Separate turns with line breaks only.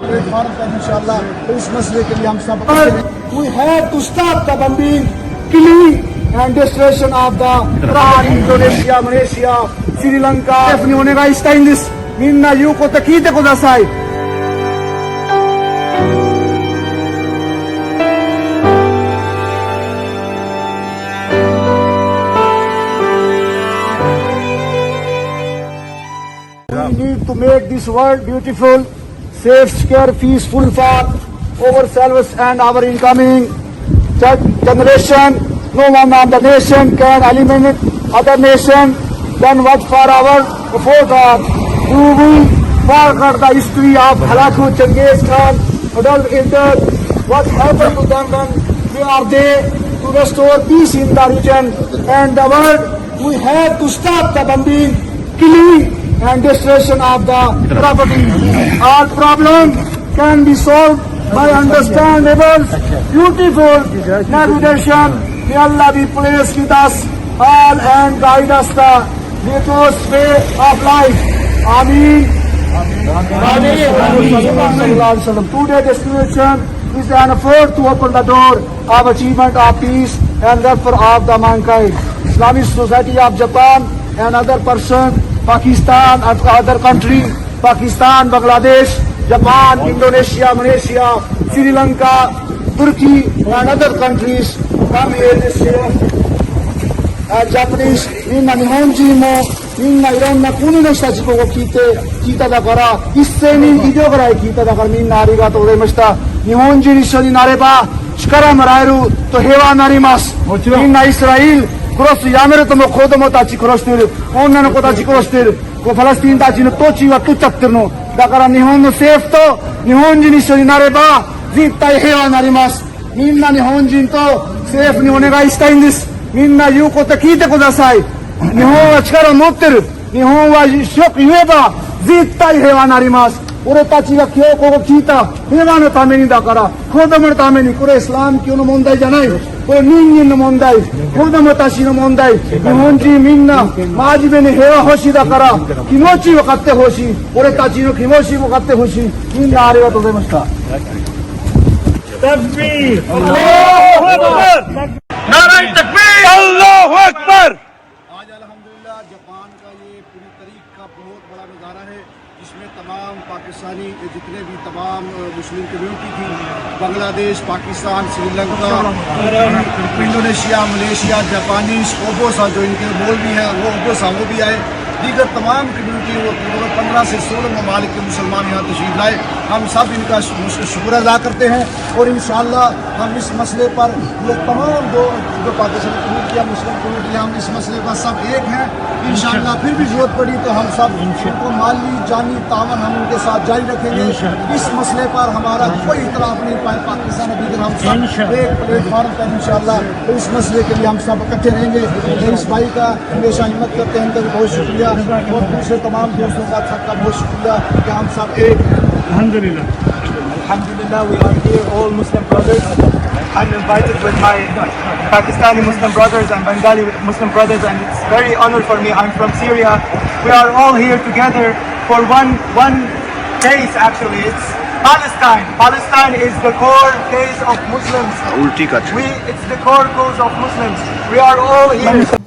इंशाल्लाह इस मसले के लिए हम सब we have to stop the bombing, killing and destruction of the Iran, Indonesia, Malaysia, Sri Lanka. Definitely onegaishita in this. Minna言うこと聞いてください。We need to make this world beautiful, safe, secure, peaceful for ourselves and our incoming generation. No one of the nation can eliminate other nation than what for our forefathers. Who will forget the history of Halaku, Genghis Khan, Adolf Hitler? What happened to them when we are there to restore peace in the region and the world? We have to stop the bombing, killing and destruction of the property. Our problem can be solved by understandable, beautiful navigation. May Allah be pleased with us all and guide us the virtuous way of life. Ameen. Today's destination is an effort to open the door of achievement of peace and welfare of the mankind. Islamic Society of Japan and other person, Pakistan and other country, Pakistan, Bangladesh, Japan, Indonesia, Malaysia, Sri Lanka, Turkey and other countries come here this year. Japanese, みんな日本人もみんないろんな国の人たちを聞いただから1000人以上ぐらい聞いただからみんなありがとうございました。日本人一緒になれば力もらえると平和になります。みんなイスラエル殺すやめるとも子供たち殺している、女の子たち殺している、パレスチナたちの土地は取っちゃってるのだから日本の政府と日本人一緒になれば絶対平和になります。みんな日本人と政府にお願いしたいんです。みんな言うこと聞いてください。日本は力を持ってる。日本は一生言えば絶対平和になります。俺たちが今日ここ聞いた平和のためにだから子供のためにこれイスラム教の問題じゃない。これ人間の問題、子供たちの問題。日本人みんな真面目に平和欲しいだから気持ち分かってほしい。俺たちの気持ち分かってほしい。みんなありがとうございました。
तकबीर, अल्लाहु अकबर, नारे तकबीर, अल्लाहु अकबर।
आज अल्हम्दुलिल्लाह Japan का ये पूरी तारीख का बहुत बड़ा नज़ारा है जिसमें तमाम पाकिस्तानी जितने भी तमाम मुस्लिम कम्युनिटी थी, Bangladesh, Pakistan, Sri Lanka, Indonesia, Malaysia, Japanese, ओबोसा जो इनके बोल भी हैं वो ओबोसा वो भी आए, दीगर तमाम कम्युनिटी वो 15 से 16 ममालिक के मुसलमान यहाँ तशरीफ लाए। हम सब इनका शुक्र अदा करते हैं और इंशाअल्लाह हम इस मसले पर ये तमाम जो पाकिस्तानी कम्युनिटी या मुस्लिम कम्युनिटी हम इस मसले पर सब एक हैं। इंशाअल्लाह फिर भी जरूरत पड़ी तो हम सब उनको माली जानी तावन हम उनके साथ जारी रखेंगे। इस मसले पर हमारा कोई इतराफ़ नहीं पाए पाकिस्तान दीगर हम सब एक प्लेटफार्म पर इंशाअल्लाह तो इस मसले के लिए हम सब इकट्ठे रहेंगे। इस भाई का हमेशा हिम्मत करते हैं, इनका बहुत शुक्रिया और दूसरे तमाम दोस्तों का सबका बहुत शुक्रिया कि हम सब एक।
Alhamdulillah, we are here, all Muslim brothers. I'm invited with my Pakistani Muslim brothers and Bengali Muslim brothers, and it's very honor for me. I'm from Syria. We are all here together for one case. Actually, it's Palestine. Palestine is the core case of Muslims. It's the core cause of Muslims. We are all here.